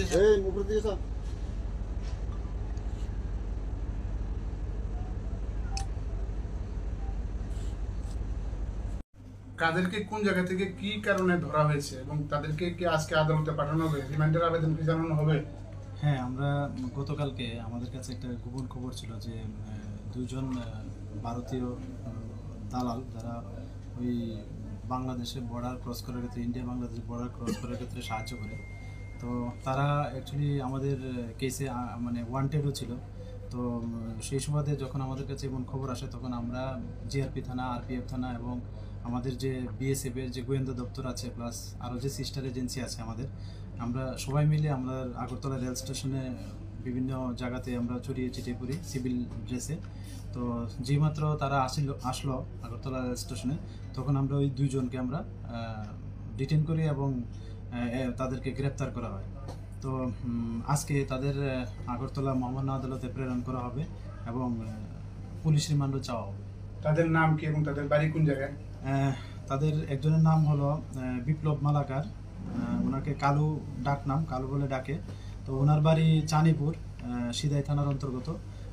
কাদেরকে কোন জায়গা থেকে কি কারণে ধরা হয়েছে এবং তাদেরকে কি আজকে আদালতে পাঠানো হবে, রিমান্ডের আবেদন কি জানানো হবে? হ্যাঁ, আমরা গতকালকে আমাদের কাছে একটা গোপন খবর ছিল যে দুজন ভারতীয় দালাল যারা ওই বাংলাদেশের বর্ডার ক্রস করার ক্ষেত্রে, ইন্ডিয়া বাংলাদেশ বর্ডার ক্রস করার ক্ষেত্রে সাহায্য করে। তো তারা অ্যাকচুয়ালি আমাদের কেসে মানে ওয়ান্টেডও ছিল। তো সেই সুবাদে যখন আমাদের কাছে এমন খবর আসে তখন আমরা জিআরপি থানা, আরপিএফ থানা এবং আমাদের যে বিএসএফের যে গোয়েন্দা দপ্তর আছে প্লাস আরও যে সিস্টার এজেন্সি আছে আমাদের, আমরা সবাই মিলে আমরা আগরতলা রেল স্টেশনে বিভিন্ন জায়গাতে আমরা ছড়িয়ে ছিটিয়ে পড়ি সিভিল ড্রেসে। তো যেইমাত্র তারা আসলো আগরতলা রেল স্টেশনে, তখন আমরা ওই দুইজনকে আমরা ডিটেন করি এবং তাদেরকে গ্রেপ্তার করা হয়। তো আজকে তাদের আগরতলা মহামান্য আদালতে প্রেরণ করা হবে এবং পুলিশ রিমান্ডও চাওয়া হবে। তাদের নাম কি এবং তাদের বাড়ি কোন জায়গায়? তাদের একজনের নাম হলো বিপ্লব মালাকার, ওনাকে কালু ডাক নাম, কালু বলে ডাকে। তো ওনার বাড়ি চানিপুর, সিদাই থানার অন্তর্গত।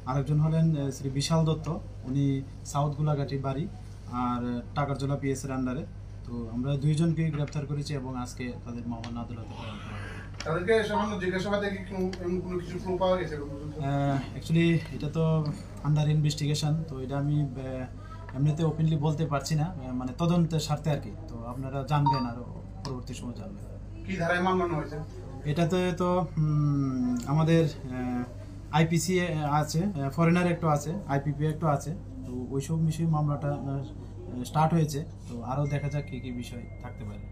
আরেকজন হলেন শ্রী বিশাল দত্ত, উনি সাউথ গোলাঘাটি বাড়ি, আর টাকারজলা পিএসের আন্ডারে। তো আমরা দুইজনকে গ্রেপ্তার করেছি এবং আজকে তাদের মহামান্য আদালতে প্রেরণ করা হবে। তাদেরকে সামান্য জিজ্ঞাসাবাদ থেকে কোনো কিছু ক্লু পাওয়া গেছে? অ্যাকচুয়ালি এটা তো আন্ডার ইনভেস্টিগেশন, তো এটা আমি এমনিতে ওপেনলি বলতে পারছি না, মানে তদন্তের স্বার্থে আর কি। তো আপনারা জানবেন আরও পরবর্তী সময় জানবেন। কি ধারায় মামলা হয়েছে? এটাতে তো আমাদের আইপিসি আছে, ফরেনার একটু আছে, আইপিপি একটু আছে। তো ওইসব বিষয়ে মামলাটা স্টার্ট হয়েছে। তো আরও দেখা যাক কী কী বিষয় থাকতে পারে।